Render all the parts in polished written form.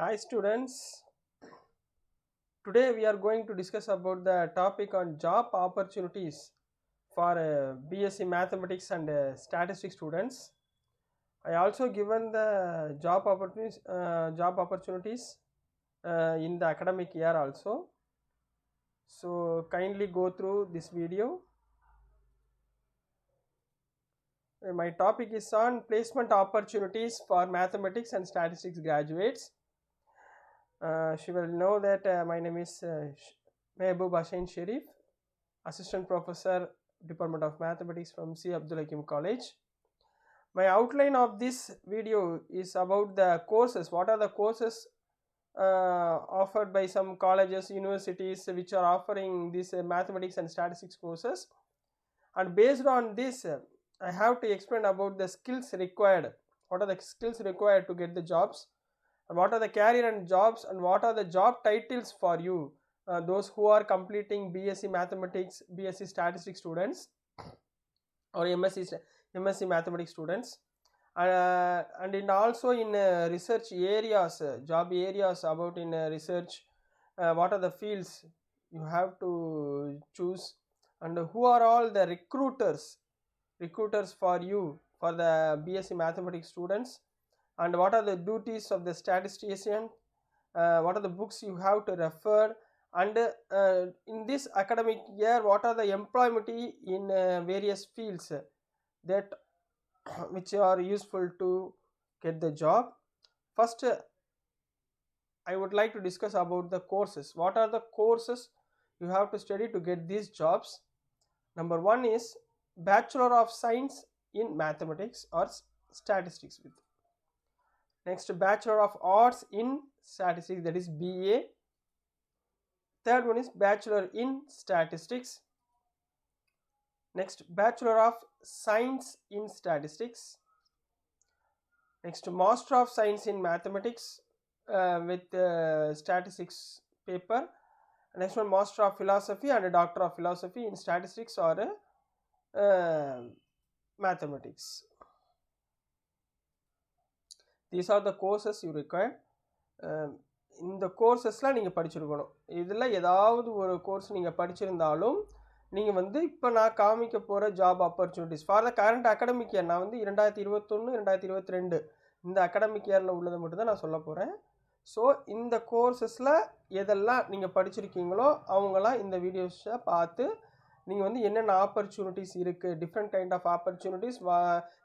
Hi students, today we are going to discuss about the topic on job opportunities for BSc Mathematics and Statistics students. I also given the job opportunities in the academic year also. So kindly go through this video. My topic is on placement opportunities for mathematics and statistics graduates. She will know that my name is Mehboob Hussain Sharif, Assistant Professor, Department of Mathematics from C. Abdul Hakim College. My outline of this video is about the courses. What are the courses offered by some colleges, universities which are offering these mathematics and statistics courses, and based on this I have to explain about the skills required. What are the skills required to get the jobs, and what are the career and jobs, and what are the job titles for you, those who are completing BSc Mathematics, BSc Statistics students, or MSc Mathematics students, and in also in research areas, job areas about in research, what are the fields you have to choose, and who are all the recruiters for you for the BSc Mathematics students, and what are the duties of the statistician, what are the books you have to refer, and in this academic year what are the employment in various fields that which are useful to get the job. First, I would like to discuss about the courses. What are the courses you have to study to get these jobs? Number one is Bachelor of Science in Mathematics or Statistics with. Next, Bachelor of Arts in Statistics, that is BA. Third one is Bachelor in Statistics. Next, Bachelor of Science in Statistics. Next, Master of Science in Mathematics with statistics paper. Next one, Master of Philosophy and a Doctor of Philosophy in Statistics or Mathematics. These are the courses you require. இந்த கோர்சஸ்லாம் நீங்கள் படிச்சிருக்கணும். இதில் ஏதாவது ஒரு course நீங்கள் படிச்சிருந்தாலும் நீங்கள் வந்து இப்போ நான் காமிக்க போகிற job opportunities for the current academic year, நான் வந்து 2021 2022 இந்த அகடமிக் இயரில் உள்ளதை மட்டும்தான் நான் சொல்ல போகிறேன். ஸோ இந்த கோர்சஸில் எதெல்லாம் நீங்கள் படிச்சிருக்கீங்களோ அவங்களாம் இந்த வீடியோஸை பார்த்து நீங்கள் வந்து என்னென்ன ஆப்பர்ச்சுனிட்டிஸ் இருக்குது, டிஃப்ரெண்ட் கைண்ட் ஆஃப் ஆப்பர்ச்சுனிட்டிஸ்,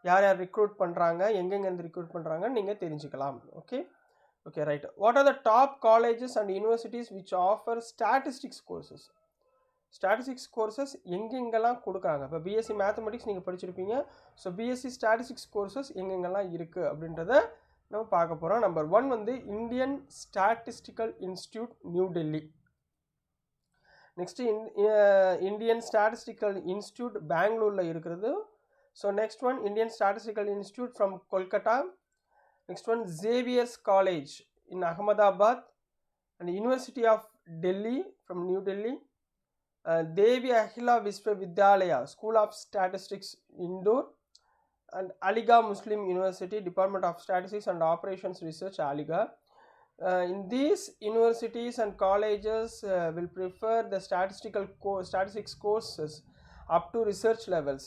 யார் யார் ரிக்ரூட் பண்ணுறாங்க, எங்கெங்கேருந்து ரிக்ரூட் பண்ணுறாங்கன்னு நீங்கள் தெரிஞ்சுக்கலாம். Okay, right. What are the top colleges and universities which offer statistics courses? Statistics courses எங்கெங்கெல்லாம் கொடுக்குறாங்க? இப்போ பிஎஸ்சி மேத்தமெட்டிக்ஸ் நீங்கள் படிச்சிருப்பீங்க. ஸோ பிஎஸ்சி ஸ்டாட்டிஸ்டிக்ஸ் கோர்சஸ் எங்கெங்கெல்லாம் இருக்குது அப்படின்றத நம்ம பார்க்க போகிறோம். நம்பர் ஒன் வந்து Indian statistical institute, new Delhi. Next Indian statistical institute பெங்களூரில் இருக்கிறது. So next one Indian statistical institute from Kolkata. Next one, Xavier's College in Ahmedabad, and University of Delhi from New Delhi. Devi Ahila Viswavidyalaya, School of Statistics, Indore, and Aligarh Muslim University, Department of Statistics and Operations Research, Aligarh. In these universities and colleges will prefer the statistics courses up to research levels.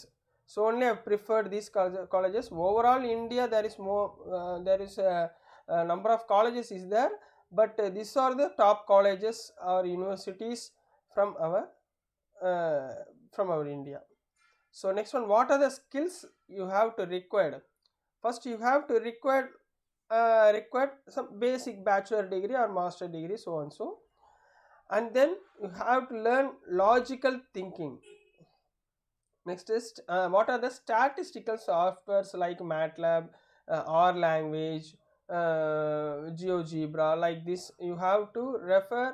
So only I have preferred these colleges. Overall India there is a number of colleges is there, but these are the top colleges or universities from our India. So next one, what are the skills you have to require? First you have to require some basic bachelor degree or master degree, so and so, and then you have to learn logical thinking. Next is what are the statistical softwares like MATLAB, R language, GeoGebra, like this you have to refer,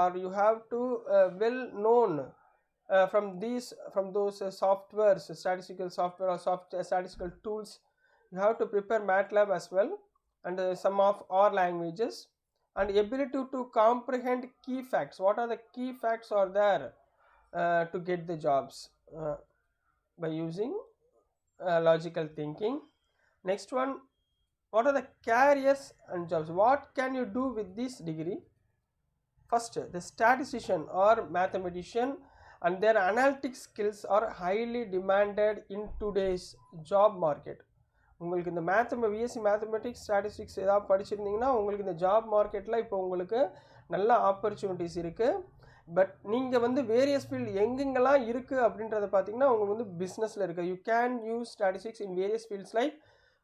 or you have to well known from those softwares, statistical software or statistical tools. You have to prepare MATLAB as well, and some of R languages, and ability to comprehend key facts. What are the key facts are there to get the jobs by using logical thinking. Next one, What are the careers and jobs? What can you do with this degree? First, the statistician or mathematician and their analytic skills are highly demanded in today's job market. உங்களுக்கு இந்த BSc mathematics statistics ஏதாவது படிச்சிருந்தீங்கன்னா உங்களுக்கு இந்த job மார்க்கெட்டில் இப்போ உங்களுக்கு நல்ல opportunities இருக்குது. பட் நீங்கள் வந்து வேரியஸ் ஃபீல்டு எங்கெங்கெல்லாம் இருக்குது அப்படின்றத பார்த்தீங்கன்னா உங்களுக்கு வந்து பிஸ்னஸில் இருக்குது. You can use statistics in various fields like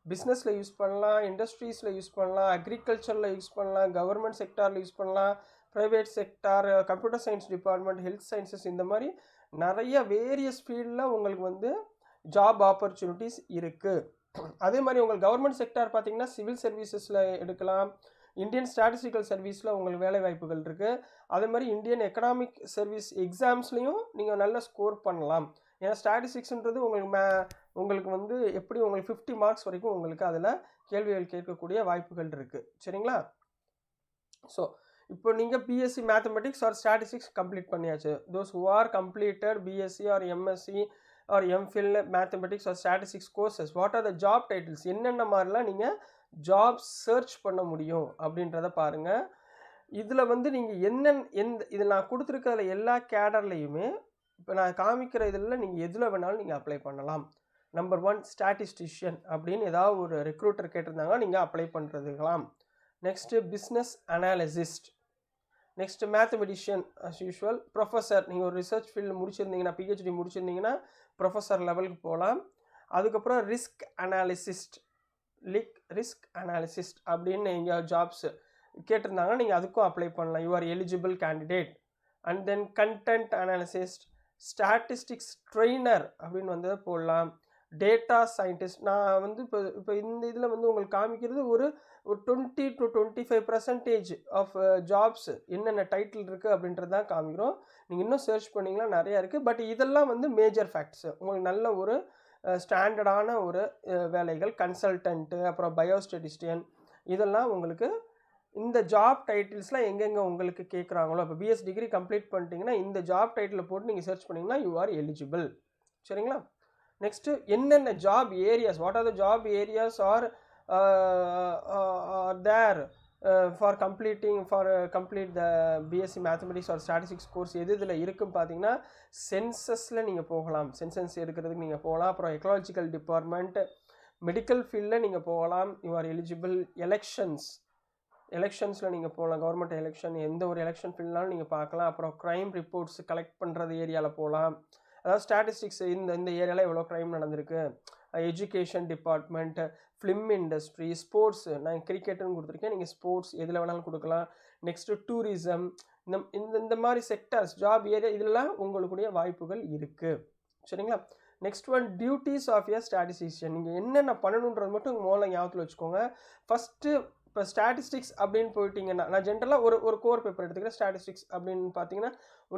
பிஸ்னஸில் யூஸ் பண்ணலாம், இண்டஸ்ட்ரீஸில் யூஸ் பண்ணலாம், அக்ரிகல்ச்சரில் யூஸ் பண்ணலாம், கவர்மெண்ட் செக்டாரில் யூஸ் பண்ணலாம், private sector, computer science department, health sciences, இந்த மாதிரி நிறைய வேரியஸ் ஃபீல்டில் உங்களுக்கு வந்து ஜாப் ஆப்பர்ச்சுனிட்டிஸ் இருக்குது. அதே மாதிரி உங்களுக்கு கவர்மெண்ட் செக்டார் பார்த்தீங்கன்னா சிவில் சர்வீசஸில் எடுக்கலாம், இந்தியன் ஸ்டாட்டிஸ்டிக்கல் சர்வீஸில் உங்களுக்கு வேலை வாய்ப்புகள் இருக்குது. அதே மாதிரி இந்தியன் எக்கனாமிக் சர்வீஸ் எக்ஸாம்ஸ்லையும் நீங்கள் நல்ல ஸ்கோர் பண்ணலாம். ஏன்னா ஸ்டாட்டிஸ்டிக்ஸ்ன்றது உங்களுக்கு வந்து எப்படி உங்களுக்கு 50 மார்க்ஸ் வரைக்கும் உங்களுக்கு அதில் கேள்விகள் கேட்கக்கூடிய வாய்ப்புகள் இருக்குது. சரிங்களா? ஸோ இப்போ நீங்கள் BSc mathematics or statistics complete பண்ணியாச்சு. Those who are completed BSc or MSc or MPhil mathematics or statistics courses, what are the job titles, என்னென்ன மாதிரிலாம் நீங்கள் ஜாப் சர்ச் பண்ண முடியும் அப்படின்றத பாருங்கள். இதில் வந்து நீங்கள் இதில் நான் கொடுத்துருக்கிற எல்லா கேடர்லையுமே இப்போ நான் காமிக்கிற இதில் நீங்கள் எதில் வேணாலும் நீங்கள் அப்ளை பண்ணலாம். நம்பர் 1 ஸ்டாட்டிஸ்டிஷியன் அப்படின்னு ஏதாவது ஒரு ரெக்ரூட்டர் கேட்டிருந்தாங்க, நீங்கள் அப்ளை பண்ணுறதுக்கலாம். Next business analyst, next mathematician as usual, professor, நீங்கள் ஒரு ரிசர்ச் ஃபீல்டு முடிச்சிருந்தீங்கன்னா பிஹெச்டி முடிச்சிருந்தீங்கன்னா ப்ரொஃபஸர் லெவலுக்கு போகலாம். அதுக்கப்புறம் ரிஸ்க் அனாலிசிஸ்ட் அப்படின்னு நீங்கள் ஜாப்ஸ் கேட்டிருந்தாங்கன்னா நீங்கள் அதுக்கும் அப்ளை பண்ணலாம். You are eligible candidate. And then content அனாலிசிஸ்ட், statistics trainer அப்படின்னு வந்து போடலாம். டேட்டா சயின்டிஸ்ட், நான் வந்து இப்போ இந்த இதில் வந்து உங்களுக்கு காமிக்கிறது ஒரு 20 to 25% ஆஃப் ஜாப்ஸ் என்னென்ன டைட்டில் இருக்குது அப்படின்றது தான் காமிக்கிறோம். நீங்கள் இன்னும் சர்ச் பண்ணிங்கன்னா நிறையா இருக்குது. பட் இதெல்லாம் வந்து மேஜர் ஃபேக்ட்ஸு, உங்களுக்கு நல்ல ஒரு ஸ்டாண்டர்டான ஒரு வேலைகள். கன்சல்டன்ட்டு, அப்புறம் பயோஸ்டெட்டிஸ்டியன், இதெல்லாம் உங்களுக்கு இந்த ஜாப் டைட்டில்ஸ்லாம் எங்கெங்கே உங்களுக்கு கேட்குறாங்களோ, இப்போ பிஎஸ் டிகிரி கம்ப்ளீட் பண்ணிட்டீங்கன்னா இந்த ஜாப் டைட்டில் போட்டு நீங்கள் சர்ச் பண்ணிங்கன்னா யூ ஆர் எலிஜிபிள். சரிங்களா? நெக்ஸ்ட்டு என்னென்ன job areas, what are the job areas are there for complete the BSc mathematics or statistics course எது இதில் இருக்குன்னு பார்த்தீங்கன்னா சென்சஸில் நீங்கள் போகலாம், சென்சஸ் எடுக்கிறதுக்கு நீங்கள் போகலாம். அப்புறம் எக்கனாலஜிக்கல் டிபார்ட்மெண்ட், மெடிக்கல் ஃபீல்டில் நீங்கள் போகலாம், யூ ஆர் எலிஜிபிள். எலெக்ஷன்ஸில் நீங்கள் போகலாம், கவர்மெண்ட் எலெக்ஷன், எந்த ஒரு எலெக்ஷன் ஃபீல்ட்னாலும் நீங்கள் பார்க்கலாம். அப்புறம் க்ரைம் ரிப்போர்ட்ஸ் கலெக்ட் பண்ணுறது ஏரியாவில் போகலாம். அதாவது ஸ்டாட்டிஸ்டிக்ஸ் இந்த ஏரியாவில் எவ்வளோ க்ரைம் நடந்திருக்கு. Education department, film industry, sports, நான் கிரிக்கெட்டுன்னு கொடுத்துருக்கேன், நீங்கள் ஸ்போர்ட்ஸ் எதில் வேணாலும் கொடுக்கலாம். நெக்ஸ்ட்டு டூரிசம், இந்த மாதிரி செக்டர்ஸ் ஜாப் ஏரியா இதெல்லாம் உங்களுக்குடைய வாய்ப்புகள் இருக்குது. சரிங்களா? Next one, duties of a statistician. நீங்கள் என்னென்ன பண்ணணுன்றது மட்டும் மூலம் ஞாபகத்தில் வச்சுக்கோங்க. ஃபஸ்ட்டு இப்போ ஸ்டாட்டிஸ்டிக்ஸ் அப்படின்னு போயிட்டீங்கன்னா, நான் ஜென்ரலாக ஒரு கோர் பேப்பர் எடுத்துக்கிறேன். ஸ்டாட்டிஸ்டிக்ஸ் அப்படின்னு பார்த்தீங்கன்னா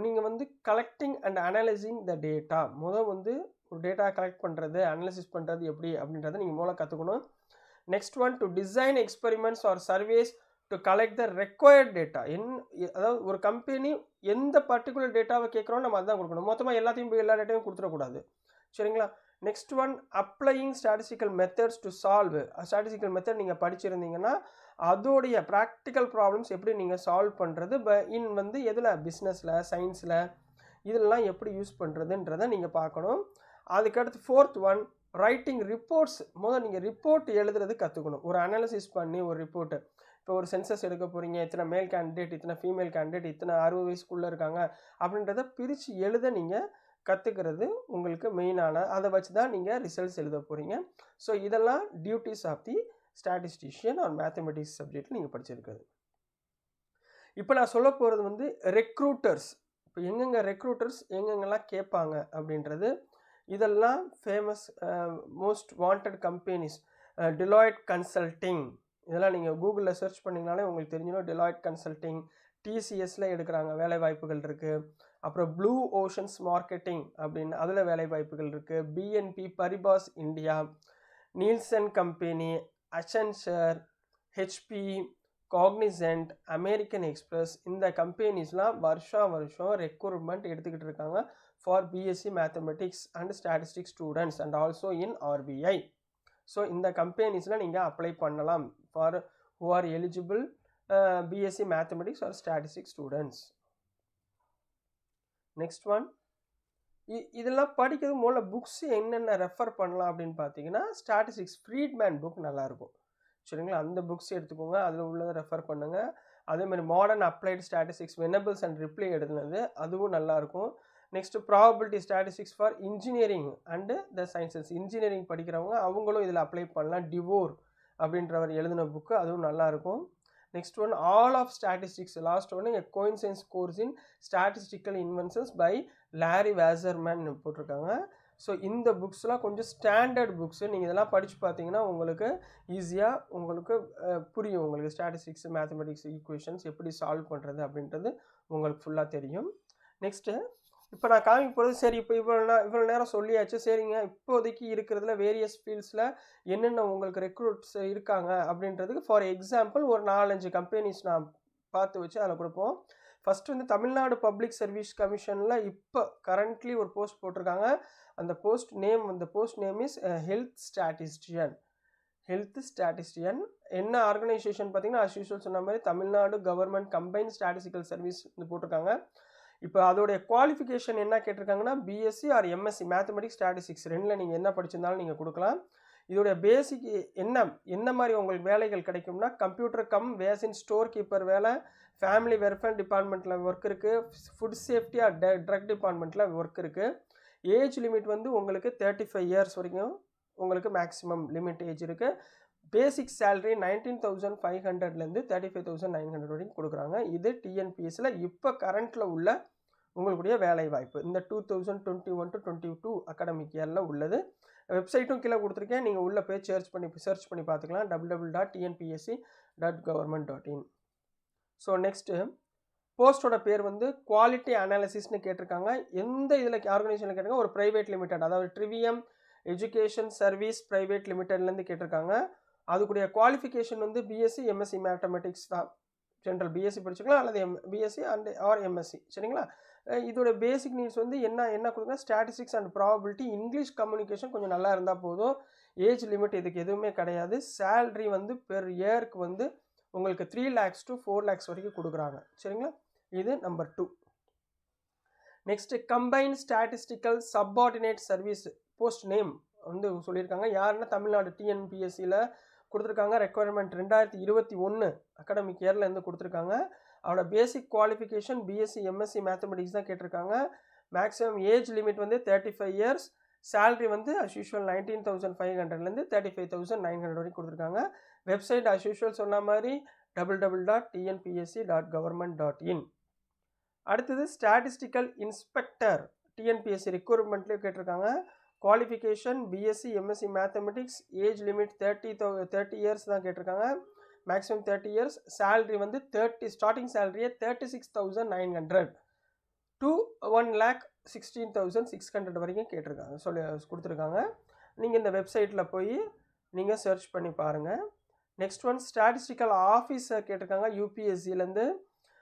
நீங்கள் வந்து collecting and analysing the data, வந்து ஒரு டேட்டா கலெக்ட் பண்ணுறது, அனலைசிஸ் பண்ணுறது எப்படி அப்படின்றத நீங்கள் மூலம் கற்றுக்கணும். Next one, to design experiments or surveys to collect the required data. அதாவது ஒரு கம்பெனி எந்த பர்டிகுலர் டேட்டாவை கேட்குறோம் நம்ம அதுதான் கொடுக்கணும். மொத்தமாக எல்லாத்தையும் போய் எல்லா டேட்டாவையும் கொடுத்துடக்கூடாது. சரிங்களா? Next one, applying statistical methods to solve. Statistical method நீங்கள் படிச்சிருந்தீங்கன்னா அதோடைய ப்ராக்டிக்கல் ப்ராப்ளம்ஸ் எப்படி நீங்கள் சால்வ் பண்ணுறது, வந்து எதில், பிஸ்னஸில், சயின்ஸில், இதெல்லாம் எப்படி யூஸ் பண்ணுறதுன்றதை நீங்கள் பார்க்கணும். அதுக்கடுத்து 4th ஒன், ரைட்டிங் ரிப்போர்ட்ஸ். நீங்கள் ரிப்போர்ட் எழுதுறது கற்றுக்கணும். ஒரு அனாலிசிஸ் பண்ணி ஒரு ரிப்போர்ட்டு, இப்போ ஒரு சென்சஸ் எடுக்க போகிறீங்க, இத்தனை மேல் கேண்டிடேட், இத்தனை ஃபீமேல் கேண்டிடேட், இத்தனை 60 வயசுக்குள்ளே இருக்காங்க அப்படின்றத பிரித்து எழுத நீங்கள் கற்றுக்கிறது உங்களுக்கு மெயினான, அதை வச்சு தான் நீங்கள் ரிசல்ட்ஸ் எழுத போகிறீங்க. ஸோ இதெல்லாம் duties of the statistician or mathematics சப்ஜெக்டில் நீங்கள் படிச்சிருக்கிறது. இப்போ நான் சொல்ல போகிறது வந்து ரெக்ரூட்டர்ஸ். இப்போ எங்கெங்கே ரெக்ரூட்டர்ஸ் எங்கெங்கெல்லாம் கேட்பாங்க அப்படின்றது, இதெல்லாம் famous most wanted companies. Deloitte consulting, இதெல்லாம் நீங்கள் கூகுளில் சர்ச் பண்ணிங்கனாலே உங்களுக்கு தெரிஞ்சிடும். டிலாய்ட் கன்சல்டிங், டிசிஎஸில் எடுக்கிறாங்க, வேலை வாய்ப்புகள் இருக்குது. அப்புறம் ப்ளூ ஓஷன்ஸ் மார்க்கெட்டிங் அப்படின்னு அதில் வேலை வாய்ப்புகள் இருக்குது. BNP Paribas India, Nielsen company, Accenture, HP, Cognizant, American Express, இந்த கம்பெனிஸ்லாம் வருஷம் ரெக்ரூட்மெண்ட் எடுத்துக்கிட்டு இருக்காங்க for BSc mathematics and statistics students and also in RBI. So இந்த கம்பெனிஸில் நீங்கள் அப்ளை பண்ணலாம் for who are eligible BSc Mathematics or Statistics students. Next one, இதெல்லாம் படிக்கிறது மூல புக்ஸ் என்னென்ன ரெஃபர் பண்ணலாம் அப்படின்னு பார்த்தீங்கன்னா ஸ்டாட்டிஸ்டிக்ஸ் ஃப்ரீட்மேன் புக் நல்லாயிருக்கும். சரிங்களா, அந்த புக்ஸ் எடுத்துக்கோங்க, அதில் உள்ளதை ரெஃபர் பண்ணுங்கள். அதேமாதிரி modern applied statistics Venables and Ripley எழுதுனது அதுவும் நல்லாயிருக்கும். Next probability statistics for engineering and the sciences, engineering படிக்கிறவங்க அவங்களும் இதில் அப்ளை பண்ணலாம். டிவோர் அப்படின்றவர் எழுதின புக்கு அதுவும் நல்லாயிருக்கும். Next one, all of statistics, last ஒன்று a concise course in statistical inventions by Larry Wasserman போட்டிருக்காங்க. ஸோ இந்த புக்ஸ்லாம் கொஞ்சம் ஸ்டாண்டர்ட் புக்ஸு, நீங்கள் இதெல்லாம் படித்து பார்த்தீங்கன்னா உங்களுக்கு ஈஸியாக உங்களுக்கு புரியும். உங்களுக்கு ஸ்டாட்டிஸ்டிக்ஸ் மேத்தமெட்டிக்ஸ் ஈக்குவேஷன்ஸ் எப்படி சால்வ் பண்ணுறது அப்படின்றது உங்களுக்கு ஃபுல்லாக தெரியும். நெக்ஸ்ட்டு இப்போ நான் காமிக்க போகிறது, சரி இப்போ இவ்வளோ நேரம் சொல்லியாச்சு, சரிங்க இப்போதைக்கு இருக்கிறதுல வேரியஸ் ஃபீல்ட்ஸில் என்னென்ன உங்களுக்கு ரெக்ரூட்ஸ் இருக்காங்க அப்படின்றதுக்கு ஃபார் எக்ஸாம்பிள் ஒரு 4-5 கம்பெனிஸ் நான் பார்த்து வச்சு அதில் கொடுப்போம். ஃபஸ்ட்டு வந்து தமிழ்நாடு பப்ளிக் சர்வீஸ் கமிஷனில் இப்போ கரண்ட்லி ஒரு போஸ்ட் போட்டிருக்காங்க. அந்த post name is health statistician. என்ன ஆர்கனைசேஷன் பார்த்தீங்கன்னா அஸ் யூஷுவல் சொன்ன மாதிரி Tamil Nadu government combined statistical service போட்டிருக்காங்க. இப்போ அதோடைய குவாலிஃபிகேஷன் என்ன கேட்டிருக்காங்கன்னா BSc or MSc mathematics statistics ரெண்டில் நீங்கள் என்ன படிச்சிருந்தாலும் நீங்கள் கொடுக்கலாம். இதோடைய பேசிக் என்ன மாதிரி உங்களுக்கு வேலைகள் கிடைக்கும்னா கம்ப்யூட்டர் வேசின் ஸ்டோர் கீப்பர் வேலை, ஃபேமிலி வெல்ஃபேர் டிபார்ட்மெண்ட்டில் ஒர்க் இருக்குது, ஃபுட் சேஃப்டி ஆர் ட்ரக் டிபார்ட்மெண்ட்டில் ஒர்க் இருக்குது. ஏஜ் லிமிட் வந்து உங்களுக்கு 35 இயர்ஸ் வரைக்கும் உங்களுக்கு மேக்ஸிமம் லிமிட் ஏஜ் இருக்குது. பேசிக் சேலரி 19,500லேருந்து 35,900 வரைக்கும் கொடுக்குறாங்க. இது டிஎன்பிஎஸ்சியில் இப்போ கரண்ட்டில் உள்ள உங்களுடைய வேலை வாய்ப்பு இந்த 2021 to 22 அகாடமிக் இயரில் உள்ளது. வெப்சைட்டும் கீழே கொடுத்துருக்கேன், நீங்கள் உள்ளே போய் சர்ச் பண்ணி பார்த்துக்கலாம், www.tnpsc.government.in. ஸோ நெக்ஸ்ட்டு போஸ்ட்டோட பேர் வந்து குவாலிட்டி அனாலிசிஸ்னு கேட்டிருக்காங்க. எந்த இதில் ஆர்கனைசேஷனில் கேட்டிருக்காங்க, ஒரு ப்ரைவேட் லிமிடெட், அதாவது ட்ரிவியம் எஜுகேஷன் சர்வீஸ் ப்ரைவேட் லிமிடெட்லேருந்து கேட்டிருக்காங்க. அதுக்குடைய குவாலிஃபிகேஷன் வந்து பிஎஸ்சி எம்எஸ்சி மேத்தமெட்டிக்ஸ் தான். ஜென்ரல் பிஎஸ்சி படிச்சுக்கலாம் அல்லது பிஎஸ்சி அண்ட் ஆர் எம்எஸ்சி. சரிங்களா, இதோட பேசிக் நீட்ஸ் வந்து என்ன கொடுக்குறா, statistics and probability, English communication கொஞ்சம் நல்லா இருந்தால் போதும். ஏஜ் லிமிட் இதுக்கு எதுவுமே கிடையாது. சேல்ரி வந்து பெர் இயருக்கு வந்து உங்களுக்கு 3 lakhs to 4 lakhs வரைக்கும் கொடுக்குறாங்க. சரிங்களா, இது number 2. Next combined statistical subordinate service post name வந்து சொல்லியிருக்காங்க. யாருன்னா தமிழ்நாடு டிஎன்பிஎஸ்சியில் கொடுத்துருக்காங்க. ரெக்குவயர்மெண்ட் 2021 அகாடமிக் இயர்லேருந்து கொடுத்துருக்காங்க. அவனோட பேசிக் குவாலிஃபிகேஷன் பிஎஸ்சி எம்எஸ்சி மேத்தமெட்டிக்ஸ் தான் கேட்டிருக்காங்க. மேக்ஸிமம் ஏஜ் லிமிட் வந்து 35 இயர்ஸ். சேலரி வந்து அஸ் யூஷுவல் 19,500லேருந்து 35,900 வரைக்கும் கொடுத்துருக்காங்க. வெப்சைட் அஸ் யூஷுவல் சொன்ன மாதிரி www.tnpsc.government.in. அடுத்தது ஸ்டாட்டிஸ்டிக்கல் இன்ஸ்பெக்டர் டிஎன்பிஎஸ்சி ரெக்ரூட்மெண்ட்லேயே கேட்டிருக்காங்க. Qualification BSc MSc mathematics, age limit 30 years தான் கேட்டிருக்காங்க. Maximum 30 years. சேலரி வந்து ஸ்டார்டிங் சேலரியே 36,900 to 1,16,600 வரைக்கும் கேட்டிருக்காங்க, கொடுத்துருக்காங்க. நீங்கள் இந்த வெப்சைட்டில் போய் நீங்கள் சர்ச் பண்ணி பாருங்கள். நெக்ஸ்ட் ஒன், ஸ்டாட்டிஸ்டிக்கல் ஆஃபீஸர் கேட்டிருக்காங்க யூபிஎஸ்சிலேருந்து.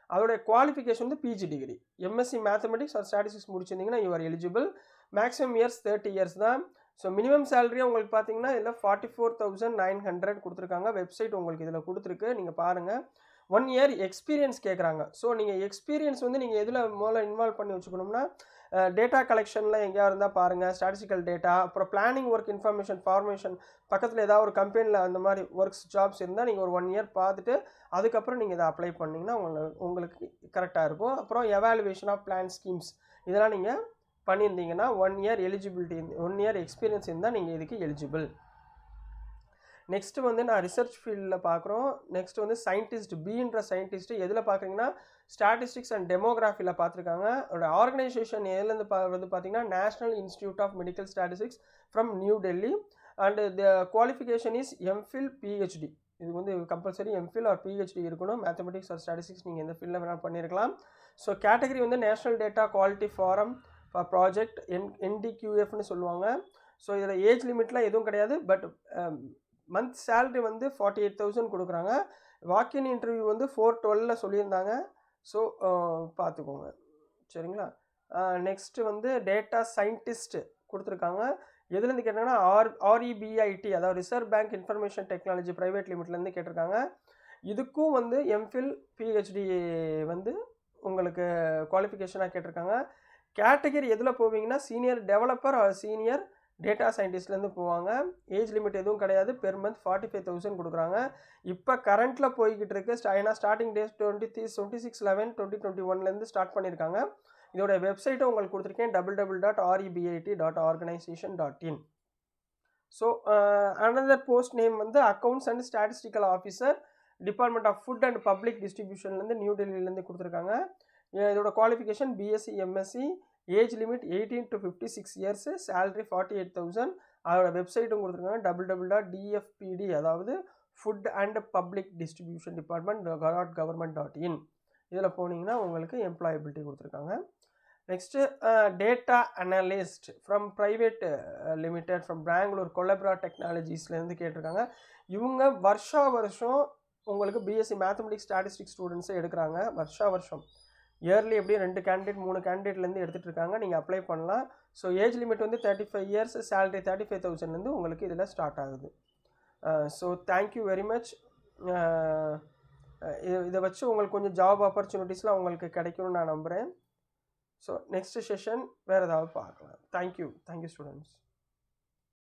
அதோடைய குவாலிஃபிகேஷன் வந்து PG degree, MSc mathematics or statistics முடிச்சிருந்தீங்கன்னா you are eligible. Maximum years 30 years தான். ஸோ மினிமம் சேலரியாக உங்களுக்கு பார்த்தீங்கன்னா இதில் 44,900 கொடுத்துருக்காங்க. வெப்சைட் உங்களுக்கு இதில் கொடுத்துருக்கு, நீங்கள் பாருங்கள். 1 year எக்ஸ்பீரியன்ஸ் கேட்குறாங்க. ஸோ நீங்கள் எக்ஸ்பீரியன்ஸ் வந்து நீங்கள் எதில் முதல்ல இன்வால்வ் பண்ணி வச்சுக்கணும்னா டேட்டா கலெக்ஷனில் எங்கேயா இருந்தால் பாருங்கள், ஸ்டாட்டிஸ்டிக்கல் டேட்டா, அப்புறம் பிளானிங் ஒர்க் இன்ஃபர்மேஷன் ஃபார்மேஷன் பக்கத்தில் ஏதாவது ஒரு கம்பெனியில் அந்த மாதிரி ஒர்க்ஸ் ஜாப்ஸ் இருந்தால் நீங்கள் ஒரு 1 year பார்த்துட்டு அதுக்கப்புறம் நீங்கள் இதை அப்ளை பண்ணிங்கன்னா உங்களுக்கு கரெக்டாக இருக்கும். அப்புறம் எவாலுவேஷன் ஆஃப் பிளான் ஸ்கீம்ஸ் இதெல்லாம் நீங்கள் பண்ணியிருந்தீங்கன்னா 1 year எலிஜிபிலிட்டி, 1 year எக்ஸ்பீரியன்ஸ் இருந்தால் நீங்கள் இதுக்கு எலிஜிபிள். நெக்ஸ்ட்டு வந்து நான் ரிசர்ச் ஃபீல்டில் பார்க்குறோம். நெக்ஸ்ட் வந்து சயின்டிஸ்ட், பின்ற சயின்டிஸ்ட்டு எதில் பார்க்குறீங்கன்னா ஸ்டாட்டிஸ்டிக்ஸ் அண்ட் டெமோகிராஃபியில் பார்த்துருக்காங்க. அதோட ஆர்கனைசேஷன் எதுலேருந்து வந்து பார்த்தீங்கன்னா National Institute of Medical Statistics from New Delhi. And the qualification is MPhil PhD. இது வந்து கம்பல்சரி எம்ஃபில் ஆர் பிஹெச்டி இருக்கணும். மேத்தமெட்டிக்ஸ் ஆர் ஸ்டாட்டிஸ்டிக்ஸ் நீங்கள் எந்த ஃபீல்டில் வேணாலும் பண்ணியிருக்கலாம். ஸோ கேட்டகரி வந்து National Data Quality Forum for Project NDQF சொல்லுவாங்க. ஸோ இதில் ஏஜ் லிமிட்லாம் எதுவும் கிடையாது. பட் மந்த் சேலரி வந்து 48,000 கொடுக்குறாங்க. வாக்கின் இன்டர்வியூ வந்து 4/12 சொல்லியிருந்தாங்க. ஸோ பார்த்துக்கோங்க. சரிங்களா, நெக்ஸ்ட்டு வந்து டேட்டா சயின்டிஸ்ட் கொடுத்துருக்காங்க. எதுலேருந்து கேட்டாங்கன்னா REBIT, அதாவது reserve bank information technology private லிமிட்லேருந்து கேட்டிருக்காங்க. இதுக்கும் வந்து எம்ஃபில் பிஹெச்டி வந்து உங்களுக்கு குவாலிஃபிகேஷனாக கேட்டிருக்காங்க. கேட்டகரி எதில் போவீங்கன்னா senior developer or senior data சயின்டிஸ்ட்லேருந்து போவாங்க. ஏஜ் லிமிட் எதுவும் கிடையாது. பெர் மந்த் 45,000 கொடுக்குறாங்க. இப்போ கரண்ட்டில் போய்கிட்டு இருக்கு. ஏன்னா ஸ்டார்டிங் டேட் 26/11/2021 ஸ்டார்ட் பண்ணியிருக்காங்க. இதோட வெப்சைட்டை உங்களுக்கு கொடுத்துருக்கேன், www.rebit.organization.in. So another post name வந்து accounts and statistical officer, department of food and public டிஸ்ட்ரிபியூஷன்லேருந்து நியூ டெல்லியிலேருந்து கொடுத்துருக்காங்க. இதோட qualification BSc MSc, age limit 18 to 56 years, salary 48,000. அதோட வெப்சைட்டும் கொடுத்துருக்காங்க, www.dfpd, அதாவது food and public distribution department .gov.in. இதில் போனீங்கன்னா உங்களுக்கு எம்ப்ளாயபிலிட்டி கொடுத்துருக்காங்க. Next data analyst from private limited from Bangalore Collabera டெக்னாலஜிஸ்லேருந்து கேட்டிருக்காங்க. இவங்க வருஷம் உங்களுக்கு பிஎஸ்சி மேத்தமெட்டிக்ஸ் ஸ்டாட்டிஸ்டிக்ஸ் ஸ்டூடெண்ட்ஸை எடுக்கிறாங்க. வருஷம் இயர்லி எப்படியும் 2 கேண்டிடேட் 3 கேண்டிடேட்லேருந்து எடுத்துகிட்டு இருக்காங்க. நீங்கள் அப்ளை பண்ணலாம். ஸோ ஏஜ் லிமிட் வந்து 35 இயர்ஸ், சேலரி 35,000 உங்களுக்கு இதில் ஸ்டார்ட் ஆகுது. So thank you very much. இதை வச்சு உங்களுக்கு கொஞ்சம் ஜாப் ஆப்பர்ச்சுனிட்டிஸ்லாம் உங்களுக்கு கிடைக்கும்னு நான் நம்புகிறேன். ஸோ நெக்ஸ்ட் செஷன் வேறு ஏதாவது பார்க்கலாம். Thank you students.